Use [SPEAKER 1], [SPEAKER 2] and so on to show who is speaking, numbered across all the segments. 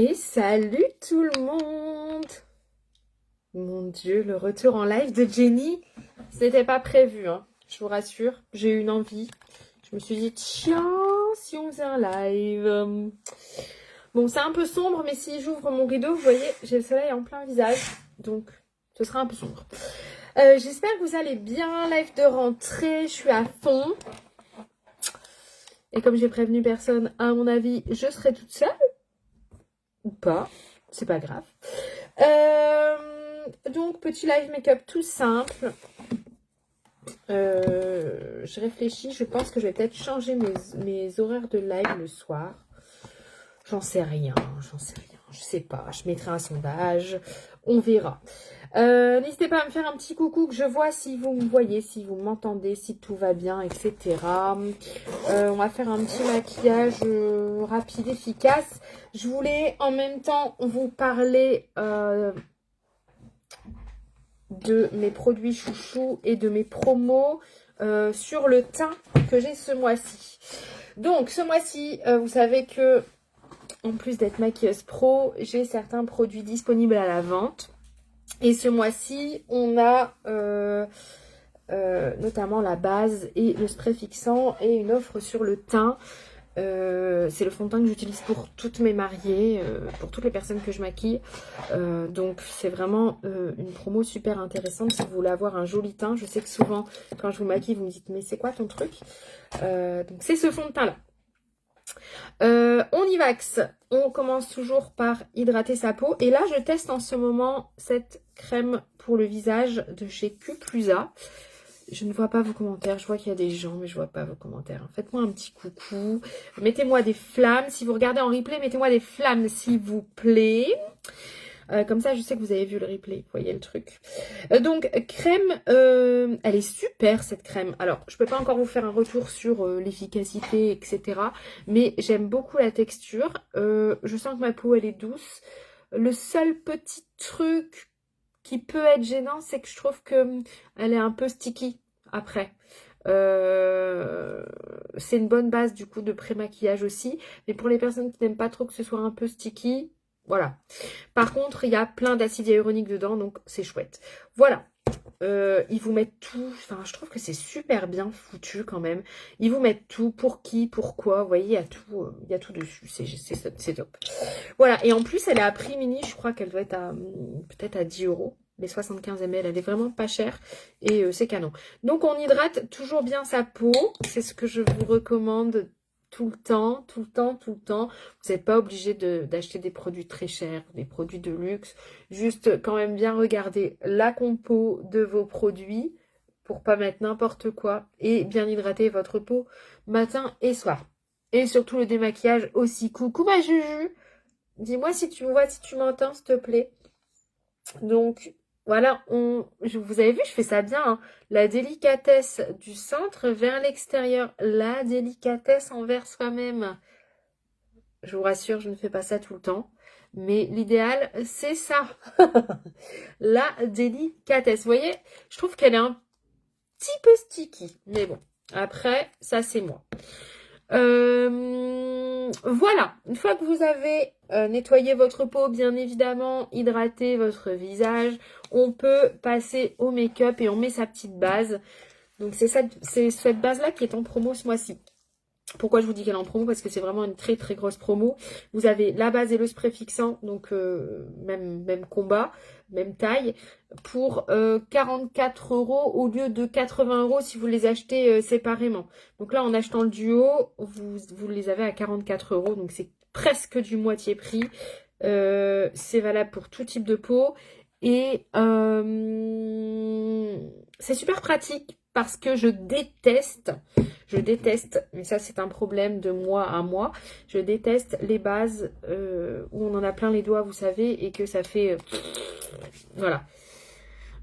[SPEAKER 1] Et salut tout le monde! Mon Dieu, le retour en live de Jenny, ce n'était pas prévu, hein. Je vous rassure, j'ai eu une envie. Je me suis dit, tiens, si on faisait un live. Bon, c'est un peu sombre, mais si j'ouvre mon rideau, vous voyez, j'ai le soleil en plein visage, donc ce sera un peu sombre. J'espère que vous allez bien, live de rentrée, je suis à fond. Et comme j'ai prévenu personne, à mon avis, je serai toute seule. Ou pas, c'est pas grave. Donc, petit live make-up tout simple. Je réfléchis, je pense que je vais peut-être changer mes horaires de live le soir. J'en sais rien, je sais pas. Je mettrai un sondage, on verra. N'hésitez pas à me faire un petit coucou, que je vois si vous me voyez, si vous m'entendez, si tout va bien, etc. On va faire un petit maquillage rapide, efficace. Je voulais en même temps vous parler de mes produits chouchous et de mes promos sur le teint que j'ai ce mois-ci. Donc ce mois-ci, vous savez que en plus d'être maquilleuse pro, j'ai certains produits disponibles à la vente. Et ce mois-ci, on a notamment la base et le spray fixant et une offre sur le teint. C'est le fond de teint que j'utilise pour toutes mes mariées, pour toutes les personnes que je maquille. Donc c'est vraiment une promo super intéressante si vous voulez avoir un joli teint. Je sais que souvent quand je vous maquille, vous me dites mais c'est quoi ton truc? Donc c'est ce fond de teint là. On y vaxe. On commence toujours par hydrater sa peau. Et là, je teste en ce moment cette crème pour le visage de chez Q plus A. Je ne vois pas vos commentaires. Je vois qu'il y a des gens, mais je ne vois pas vos commentaires. Faites-moi un petit coucou. Mettez-moi des flammes. Si vous regardez en replay, mettez-moi des flammes, s'il vous plaît. Comme ça, je sais que vous avez vu le replay. Vous voyez le truc. Donc, crème, elle est super, cette crème. Alors, je peux pas encore vous faire un retour sur l'efficacité, etc. Mais j'aime beaucoup la texture. Je sens que ma peau, elle est douce. Le seul petit truc qui peut être gênant, c'est que je trouve que elle est un peu sticky après. C'est une bonne base, du coup, de pré-maquillage aussi. Mais pour les personnes qui n'aiment pas trop que ce soit un peu sticky, voilà. Par contre, il y a plein d'acide hyaluronique dedans, donc c'est chouette. Voilà. Ils vous mettent tout. Enfin, je trouve que c'est super bien foutu quand même. Ils vous mettent tout. Pour qui, pourquoi. Vous voyez, il y a tout dessus. C'est top. Voilà. Et en plus, elle est à prix mini. Je crois qu'elle doit être à peut-être à 10 €. Les 75 ml. Elle est vraiment pas chère. Et c'est canon. Donc, on hydrate toujours bien sa peau. C'est ce que je vous recommande tout le temps, tout le temps, tout le temps. Vous n'êtes pas obligé d'acheter des produits très chers, des produits de luxe. Juste quand même bien regarder la compo de vos produits pour pas mettre n'importe quoi et bien hydrater votre peau matin et soir. Et surtout le démaquillage aussi. Coucou ma Juju, dis-moi si tu me vois, si tu m'entends, s'il te plaît. Donc voilà, vous avez vu, je fais ça bien, hein. La délicatesse du centre vers l'extérieur, la délicatesse envers soi-même. Je vous rassure, je ne fais pas ça tout le temps. Mais l'idéal, c'est ça. La délicatesse. Vous voyez, je trouve qu'elle est un petit peu sticky. Mais bon, après, ça c'est moi. Voilà. Une fois que vous avez nettoyé votre peau, bien évidemment, hydraté votre visage, on peut passer au make-up et on met sa petite base. Donc c'est cette base-là qui est en promo ce mois-ci. Pourquoi je vous dis qu'elle est en promo? Parce que c'est vraiment une très très grosse promo. Vous avez la base et le spray fixant, donc même combat, même taille, pour 44 € au lieu de 80 € si vous les achetez séparément. Donc là, en achetant le duo, vous les avez à 44 €, donc c'est presque du moitié prix. C'est valable pour tout type de peau. Et c'est super pratique parce que je déteste, mais ça c'est un problème de mois à mois, je déteste les bases où on en a plein les doigts, vous savez, et que ça fait... voilà.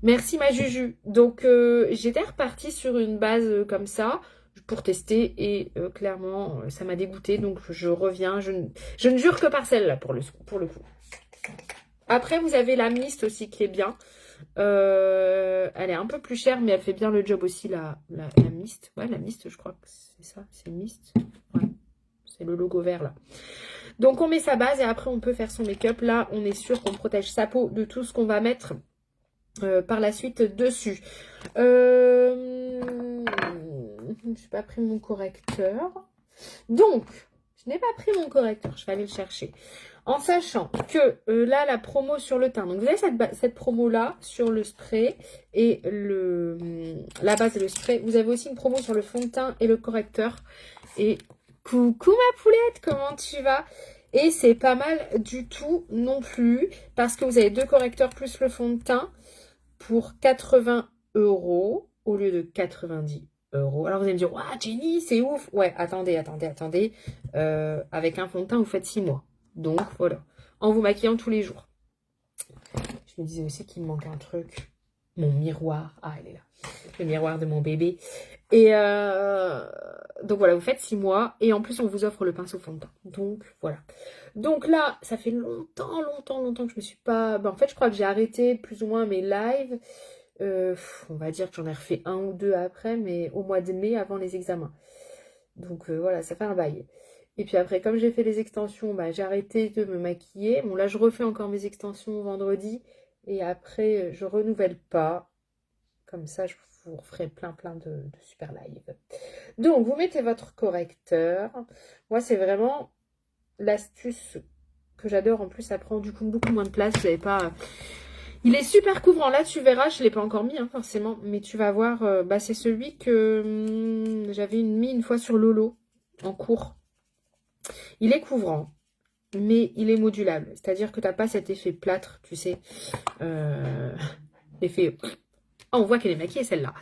[SPEAKER 1] Merci ma Juju. Donc j'étais repartie sur une base comme ça pour tester et clairement ça m'a dégoûté, donc je reviens, je ne jure que par celle-là pour le coup. Après vous avez la mist aussi qui est bien. Elle est un peu plus chère, mais elle fait bien le job aussi, la mist. Ouais, la mist, je crois que c'est ça, c'est mist. Ouais, c'est le logo vert là. Donc on met sa base et après on peut faire son make-up. Là, on est sûr qu'on protège sa peau de tout ce qu'on va mettre par la suite dessus. Je n'ai pas pris mon correcteur. Donc, je n'ai pas pris mon correcteur. Je vais aller le chercher. En sachant que là, la promo sur le teint. Donc, vous avez cette promo-là sur le spray et la base et le spray. Vous avez aussi une promo sur le fond de teint et le correcteur. Et coucou ma poulette, comment tu vas? Et c'est pas mal du tout non plus. Parce que vous avez 2 correcteurs plus le fond de teint pour 80 € au lieu de 90 €. Alors vous allez me dire, waouh Jenny, c'est ouf. Ouais, attendez. Avec un fond de teint, vous faites 6 mois. Donc voilà, en vous maquillant tous les jours. Je me disais aussi qu'il me manque un truc. Mon miroir. Ah, elle est là. Le miroir de mon bébé. Et donc voilà, vous faites 6 mois. Et en plus, on vous offre le pinceau fond de teint. Donc voilà. Donc là, ça fait longtemps que je me suis pas... en fait, je crois que j'ai arrêté plus ou moins mes lives. On va dire que j'en ai refait 1 ou 2 après, mais au mois de mai, avant les examens. Donc voilà, ça fait un bail. Et puis après, comme j'ai fait les extensions, j'ai arrêté de me maquiller. Bon, là, je refais encore mes extensions vendredi. Et après, je renouvelle pas. Comme ça, je vous referai plein de super live. Donc, vous mettez votre correcteur. Moi, c'est vraiment l'astuce que j'adore. En plus, ça prend du coup beaucoup moins de place. Vous n'avez pas... Il est super couvrant. Là, tu verras, je ne l'ai pas encore mis, forcément. Mais tu vas voir, c'est celui que j'avais mis une fois sur Lolo, en cours. Il est couvrant, mais il est modulable. C'est-à-dire que tu n'as pas cet effet plâtre, tu sais. L'effet... Oh, on voit qu'elle est maquillée, celle-là.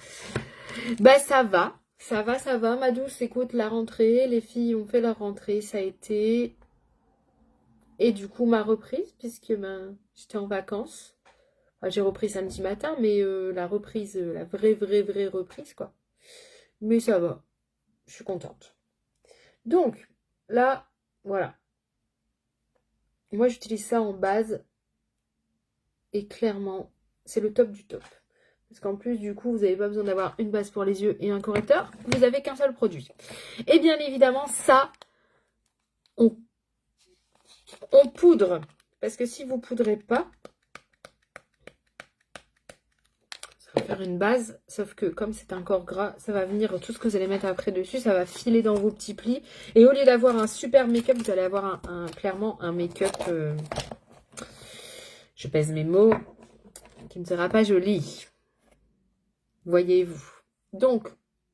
[SPEAKER 1] Ça va, ma douce. Écoute, la rentrée, les filles ont fait leur rentrée, ça a été... Et du coup, ma reprise, puisque j'étais en vacances. Enfin, j'ai repris samedi matin, mais la reprise, la vraie reprise, quoi. Mais ça va, je suis contente. Donc, là, voilà. Moi, j'utilise ça en base. Et clairement, c'est le top du top. Parce qu'en plus, du coup, vous n'avez pas besoin d'avoir une base pour les yeux et un correcteur. Vous n'avez qu'un seul produit. Et bien évidemment, ça, on poudre. Parce que si vous ne poudrez pas, ça va faire une base. Sauf que comme c'est un corps gras, ça va venir, tout ce que vous allez mettre après dessus, ça va filer dans vos petits plis. Et au lieu d'avoir un super make-up, vous allez avoir clairement un make-up, je pèse mes mots, qui ne sera pas joli. Voyez-vous. Donc,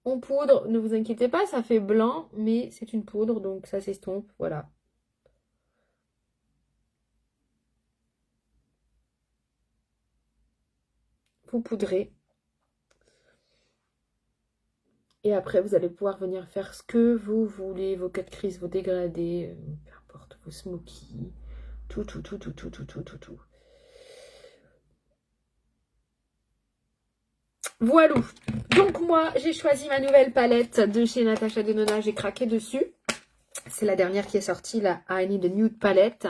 [SPEAKER 1] on poudre, ne vous inquiétez pas, ça fait blanc, mais c'est une poudre, donc ça s'estompe, voilà. Vous poudrez. Et après, vous allez pouvoir venir faire ce que vous voulez, vos cut crease, vos dégradés, peu importe, vos smokies, tout. Voilà. Donc moi, j'ai choisi ma nouvelle palette de chez Natasha Denona. J'ai craqué dessus. C'est la dernière qui est sortie, la I Need a Nude palette.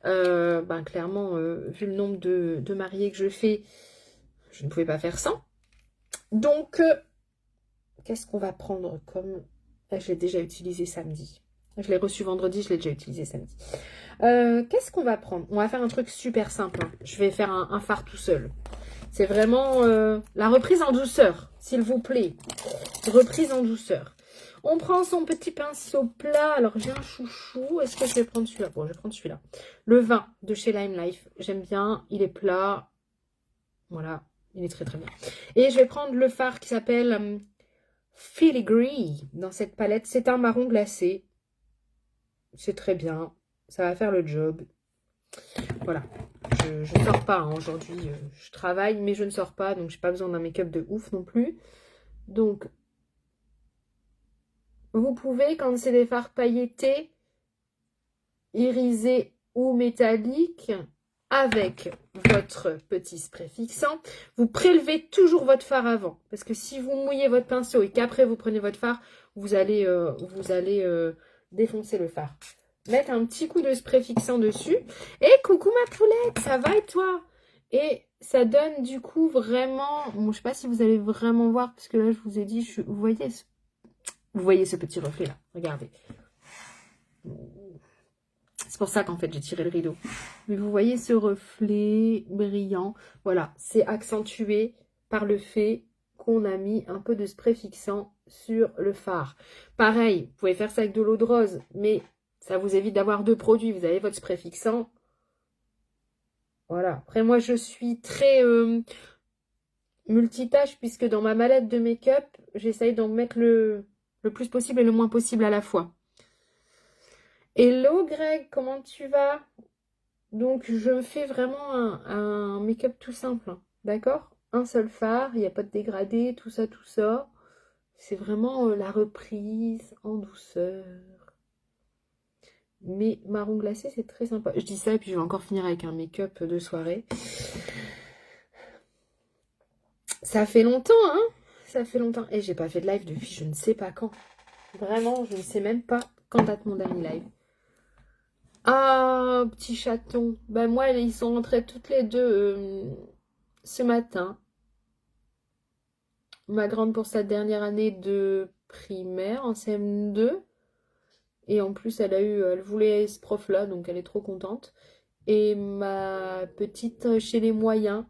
[SPEAKER 1] Clairement, vu le nombre de mariés que je fais, je ne pouvais pas faire sans. Donc, qu'est-ce qu'on va prendre comme... Je l'ai déjà utilisé samedi. Je l'ai reçu vendredi, je l'ai déjà utilisé samedi. Qu'est-ce qu'on va prendre? On va faire un truc super simple. Je vais faire un fard tout seul. C'est vraiment la reprise en douceur, s'il vous plaît. Reprise en douceur. On prend son petit pinceau plat. Alors, j'ai un chouchou. Est-ce que je vais prendre celui-là? Bon, je vais prendre celui-là. Le 20 de chez Lime Life. J'aime bien. Il est plat. Voilà. Il est très bien. Et je vais prendre le fard qui s'appelle Filigree dans cette palette. C'est un marron glacé. C'est très bien. Ça va faire le job. Voilà. Je ne sors pas aujourd'hui. Je travaille, mais je ne sors pas. Donc, j'ai pas besoin d'un make-up de ouf non plus. Donc, vous pouvez, quand c'est des fards pailletés, irisés ou métalliques, avec votre petit spray fixant, vous prélevez toujours votre fard avant. Parce que si vous mouillez votre pinceau et qu'après vous prenez votre fard, vous allez défoncer le fard. Mettre un petit coup de spray fixant dessus. Et coucou ma poulette, ça va et toi? Et ça donne du coup vraiment... Bon, je sais pas si vous allez vraiment voir, parce que là je vous ai dit, vous voyez ce petit reflet là, regardez. C'est pour ça qu'en fait, j'ai tiré le rideau. Mais vous voyez ce reflet brillant. Voilà, c'est accentué par le fait qu'on a mis un peu de spray fixant sur le fard. Pareil, vous pouvez faire ça avec de l'eau de rose, mais ça vous évite d'avoir deux produits. Vous avez votre spray fixant. Voilà. Après, moi, je suis très multitâche, puisque dans ma mallette de make-up, j'essaye d'en mettre le plus possible et le moins possible à la fois. Hello Greg, comment tu vas? Donc, je fais vraiment un make-up tout simple, hein, d'accord? Un seul fard, il n'y a pas de dégradé, tout ça, tout ça. C'est vraiment la reprise en douceur. Mais marron glacé, c'est très sympa. Je dis ça et puis je vais encore finir avec un make-up de soirée. Ça fait longtemps, hein? Ça fait longtemps. Et j'ai pas fait de live depuis je ne sais pas quand. Vraiment, je ne sais même pas quand date mon dernier live. Ah, petit chaton. Ben moi, ils sont rentrés toutes les deux ce matin. Ma grande pour sa dernière année de primaire en CM2. Et en plus, elle voulait ce prof-là, donc elle est trop contente. Et ma petite chez les moyens.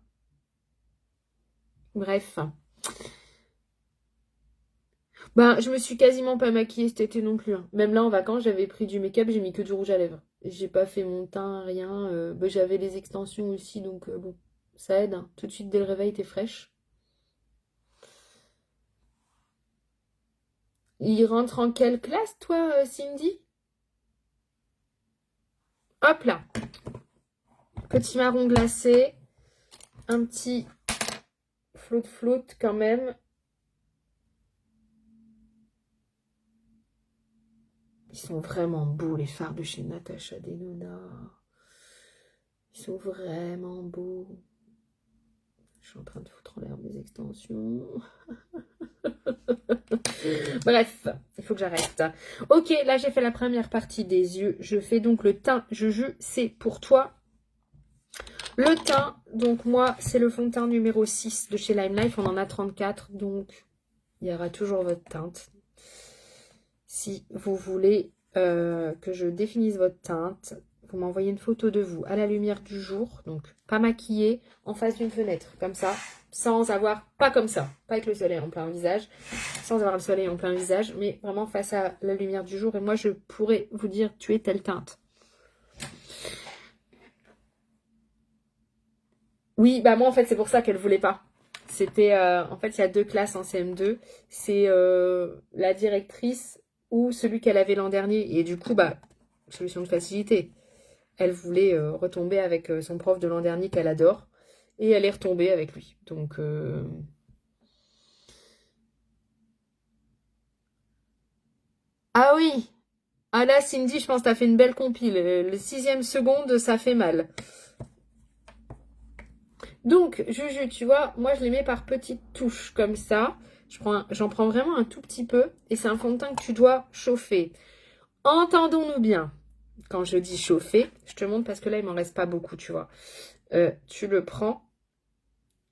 [SPEAKER 1] Bref. Ben, je me suis quasiment pas maquillée cet été non plus, hein. Même là, en vacances, j'avais pris du make-up, j'ai mis que du rouge à lèvres. J'ai pas fait mon teint, rien. Ben, j'avais les extensions aussi, donc bon, ça aide, hein. Tout de suite, dès le réveil, t'es fraîche. Il rentre en quelle classe, toi, Cindy? Hop là. Petit marron glacé. Un petit float quand même. Ils sont vraiment beaux, les fards de chez Natasha Denona. Ils sont vraiment beaux. Je suis en train de foutre en l'air mes extensions. Bref, il faut que j'arrête. Ok, là j'ai fait la première partie des yeux. Je fais donc le teint. Juju, c'est pour toi. Le teint, donc moi, c'est le fond de teint numéro 6 de chez Lime Life. On en a 34, donc il y aura toujours votre teinte. Si vous voulez que je définisse votre teinte, vous m'envoyez une photo de vous à la lumière du jour, donc pas maquillée, en face d'une fenêtre, comme ça, sans avoir, pas comme ça, pas avec le soleil en plein visage, sans avoir le soleil en plein visage, mais vraiment face à la lumière du jour. Et moi, je pourrais vous dire, tu es telle teinte. Oui, bah moi, en fait, c'est pour ça qu'elle voulait pas. C'était, en fait, il y a 2 classes en CM2. C'est la directrice ou celui qu'elle avait l'an dernier. Et du coup, bah, solution de facilité. Elle voulait retomber avec son prof de l'an dernier qu'elle adore. Et elle est retombée avec lui. Donc, ah oui! Ah là, Cindy, je pense que t'as fait une belle compile. Le 6e seconde, ça fait mal. Donc, Juju, tu vois, moi, je les mets par petites touches, comme ça. J'en prends vraiment un tout petit peu. Et c'est un fond de teint que tu dois chauffer. Entendons-nous bien. Quand je dis chauffer, je te montre parce que là, il m'en reste pas beaucoup, tu vois. Tu le prends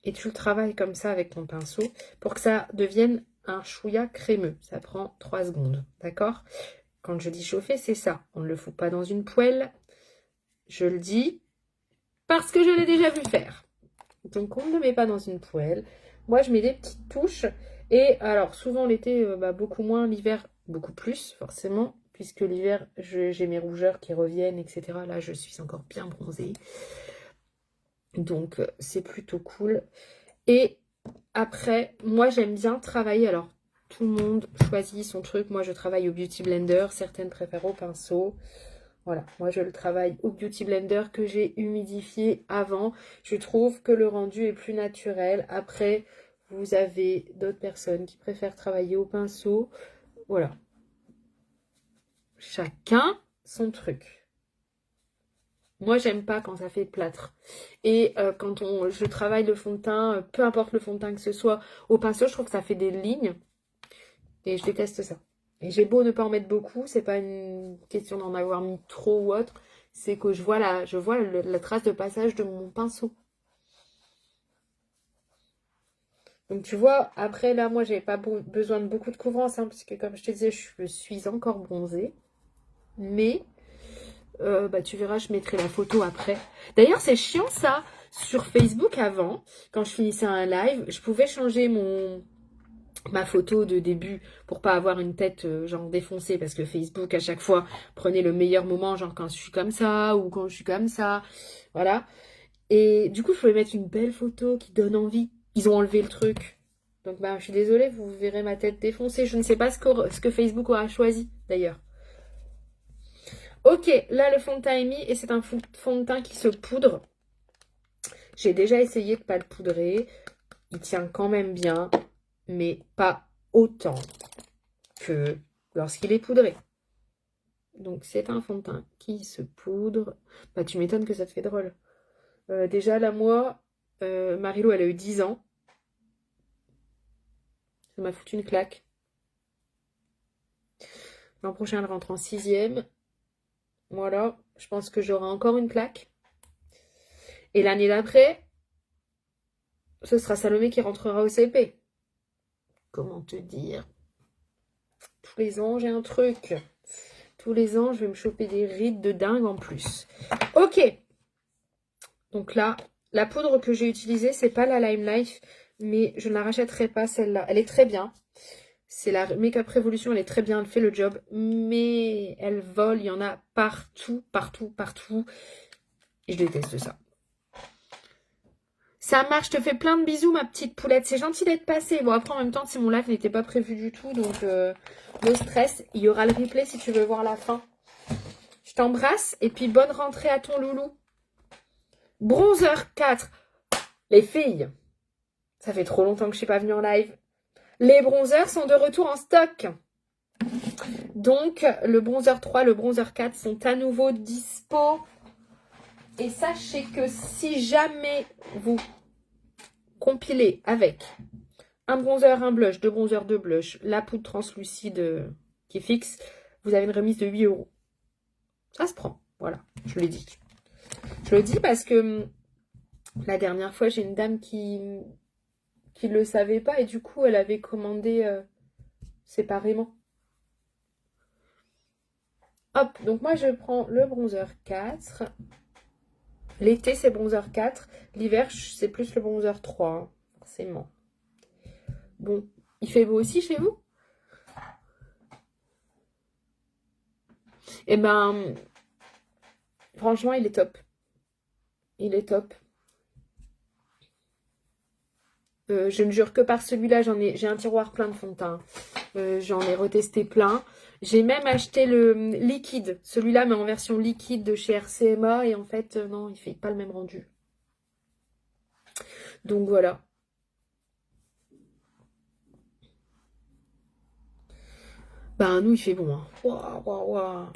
[SPEAKER 1] et tu le travailles comme ça avec ton pinceau pour que ça devienne un chouïa crémeux. Ça prend 3 secondes, d'accord? Quand je dis chauffer, c'est ça. On ne le fout pas dans une poêle. Je le dis parce que je l'ai déjà vu faire. Donc, on ne le met pas dans une poêle. Moi, je mets des petites touches. Et alors, souvent l'été, beaucoup moins. L'hiver, beaucoup plus, forcément. Puisque l'hiver, j'ai mes rougeurs qui reviennent, etc. Là, je suis encore bien bronzée. Donc, c'est plutôt cool. Et après, moi, j'aime bien travailler. Alors, tout le monde choisit son truc. Moi, je travaille au Beauty Blender. Certaines préfèrent au pinceau. Voilà, moi, je le travaille au Beauty Blender que j'ai humidifié avant. Je trouve que le rendu est plus naturel. Après, vous avez d'autres personnes qui préfèrent travailler au pinceau. Voilà. Chacun son truc. Moi, j'aime pas quand ça fait plâtre. Et quand je travaille le fond de teint, peu importe le fond de teint que ce soit, au pinceau, je trouve que ça fait des lignes. Et je déteste ça. Et j'ai beau ne pas en mettre beaucoup, c'est pas une question d'en avoir mis trop ou autre. C'est que je vois la trace de passage de mon pinceau. Donc tu vois, après là, moi, j'avais pas besoin de beaucoup de couvrance, hein, parce que comme je te disais, je suis encore bronzée. Mais Bah, tu verras, je mettrai la photo après. D'ailleurs, c'est chiant ça. Sur Facebook avant, quand je finissais un live, je pouvais changer ma photo de début pour pas avoir une tête genre défoncée parce que Facebook à chaque fois prenait le meilleur moment, genre quand je suis comme ça ou quand je suis comme ça. Voilà. Et du coup, je pouvais mettre une belle photo qui donne envie. Ils ont enlevé le truc. Donc, bah, je suis désolée, vous verrez ma tête défoncée. Je ne sais pas ce que Facebook aura choisi, d'ailleurs. Ok, là, le fond de teint est mis et c'est un fond de teint qui se poudre. J'ai déjà essayé de ne pas le poudrer. Il tient quand même bien, mais pas autant que lorsqu'il est poudré. Donc, c'est un fond de teint qui se poudre. Bah, tu m'étonnes que ça te fait drôle. Déjà, là, moi, Marilou, elle a eu 10 ans. Ça m'a foutu une claque. L'an prochain, elle rentre en 6e. Voilà, je pense que j'aurai encore une claque. Et l'année d'après, ce sera Salomé qui rentrera au CP. Comment te dire? Tous les ans, j'ai un truc. Tous les ans, je vais me choper des rides de dingue en plus. Ok. Donc là, la poudre que j'ai utilisée, c'est pas la Lime Life, mais je ne la rachèterai pas celle-là. Elle est très bien. C'est la Makeup Revolution, elle est très bien, elle fait le job, mais elle vole, il y en a partout, partout, partout. Et je déteste ça. Ça marche, je te fais plein de bisous, ma petite poulette. C'est gentil d'être passée. Bon, après, en même temps, si mon live n'était pas prévu du tout, donc no stress. Il y aura le replay si tu veux voir la fin. Je t'embrasse et puis bonne rentrée à ton loulou. Bronzer 4. Les filles, ça fait trop longtemps que je suis pas venue en live. Les bronzers sont de retour en stock. Donc, le bronzer 3, le bronzer 4 sont à nouveau dispo. Et sachez que si jamais vous compilez avec un bronzer, un blush, deux bronzers, deux blushs, la poudre translucide qui est fixe, vous avez une remise de 8 €. Ça se prend, voilà, je le dis. Je le dis parce que la dernière fois, j'ai une dame qui ne le savait pas et du coup, elle avait commandé séparément. Hop, donc moi, je prends le bronzer 4. L'été, c'est bronzer 4. L'hiver, c'est plus le bronzer 3, hein, forcément. Bon, il fait beau aussi chez vous? Eh ben, franchement, il est top. Il est top. Je ne jure que par celui-là, j'ai un tiroir plein de fond de teint. J'en ai retesté plein. J'ai même acheté le liquide. Celui-là, mais en version liquide de chez RCMA. Et en fait, non, il fait pas le même rendu. Donc voilà. Ben, nous, il fait bon. Hein. Waouh, waouh, waouh.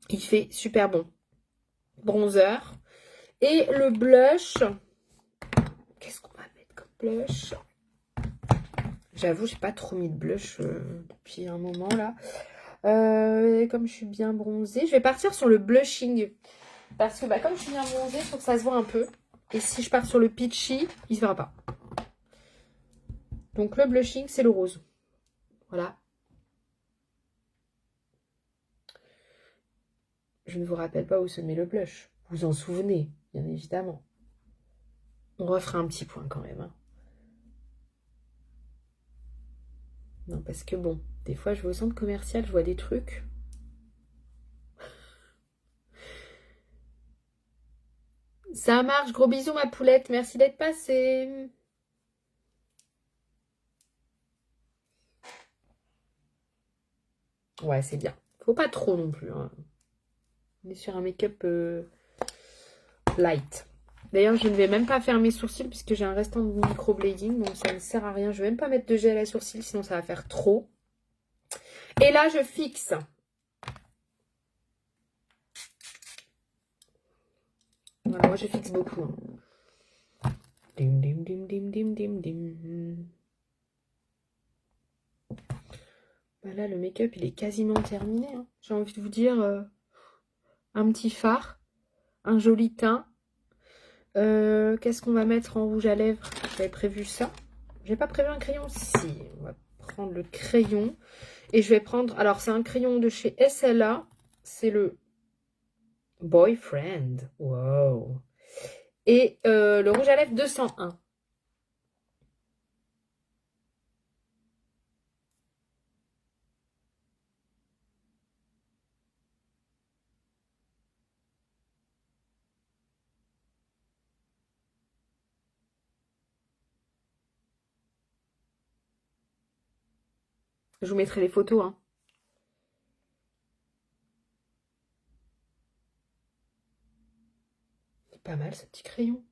[SPEAKER 1] Il fait super bon. Bronzer. Et le blush. Qu'est-ce qu'on va mettre comme blush? J'avoue, j'ai pas trop mis de blush depuis un moment là. Comme je suis bien bronzée, je vais partir sur le blushing. Parce que comme je suis bien bronzée, il faut que ça se voit un peu. Et si je pars sur le peachy, il se verra pas. Donc le blushing, c'est le rose. Voilà. Je ne vous rappelle pas où se met le blush. Vous en souvenez, bien évidemment. On refera un petit point quand même. Hein. Non, parce que bon, des fois, je vais au centre commercial, je vois des trucs. Ça marche, gros bisous ma poulette, merci d'être passée. Ouais, c'est bien. Faut pas trop non plus. Hein. On est sur un make-up light. D'ailleurs, je ne vais même pas faire mes sourcils puisque j'ai un restant de microblading, donc ça ne sert à rien. Je vais même pas mettre de gel à sourcils, sinon ça va faire trop. Et là, je fixe. Voilà, moi, je fixe beaucoup. Hein. Dim, dim, dim, dim, dim, dim, dim. Voilà, le make-up, il est quasiment terminé. Hein. J'ai envie de vous dire un petit fard, un joli teint. Qu'est-ce qu'on va mettre en rouge à lèvres? J'avais prévu ça. J'ai pas prévu un crayon? Si, on va prendre le crayon. Et je vais prendre... Alors, c'est un crayon de chez SLA. C'est le Boyfriend. Wow. Et le rouge à lèvres 201. Je vous mettrai les photos, hein. C'est pas mal ce petit crayon.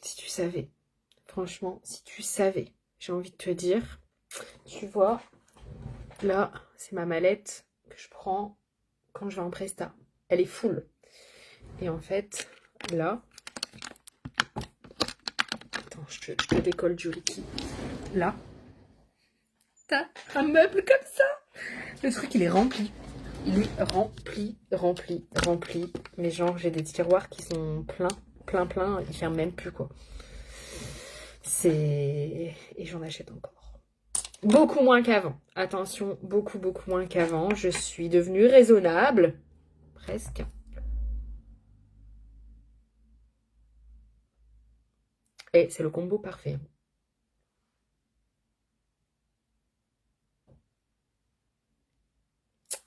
[SPEAKER 1] Si tu savais. Franchement, si tu savais. J'ai envie de te dire. Tu vois, là, c'est ma mallette que je prends quand je vais en presta. Elle est full. Et en fait, là... Attends, je te décolle du Ricky. Là, t'as un meuble comme ça. Le truc, il est rempli. Il est rempli. Mais genre, j'ai des tiroirs qui sont pleins. Ils ferment même plus, quoi. Et j'en achète encore. Beaucoup moins qu'avant. Attention, beaucoup moins qu'avant. Je suis devenue raisonnable. Presque. Et c'est le combo parfait.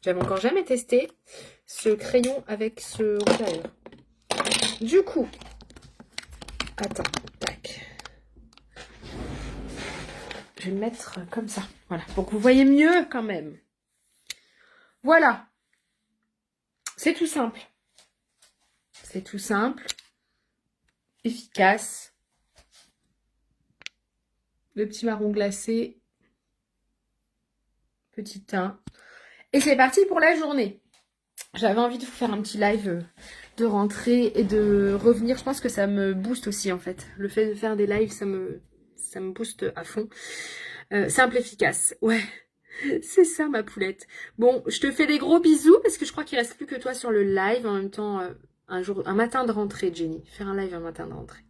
[SPEAKER 1] J'avais encore jamais testé ce crayon avec ce rouge à lèvres. Du coup, attends, tac. Je vais le mettre comme ça, voilà, pour que vous voyez mieux quand même. Voilà. C'est tout simple. C'est tout simple. Efficace. Le petit marron glacé. Petit teint. Et c'est parti pour la journée. J'avais envie de vous faire un petit live de rentrée et de revenir. Je pense que ça me booste aussi en fait. Le fait de faire des lives, ça me booste à fond. Simple, efficace. Ouais, c'est ça ma poulette. Bon, je te fais des gros bisous parce que je crois qu'il reste plus que toi sur le live. En même temps, un matin de rentrée, Jenny. Faire un live un matin de rentrée.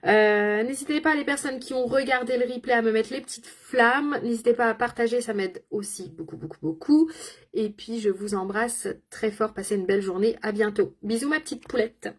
[SPEAKER 1] N'hésitez pas, les personnes qui ont regardé le replay, à me mettre les petites flammes. N'hésitez pas à partager, ça m'aide aussi beaucoup. Et puis, je vous embrasse très fort. Passez une belle journée. À bientôt. Bisous, ma petite poulette.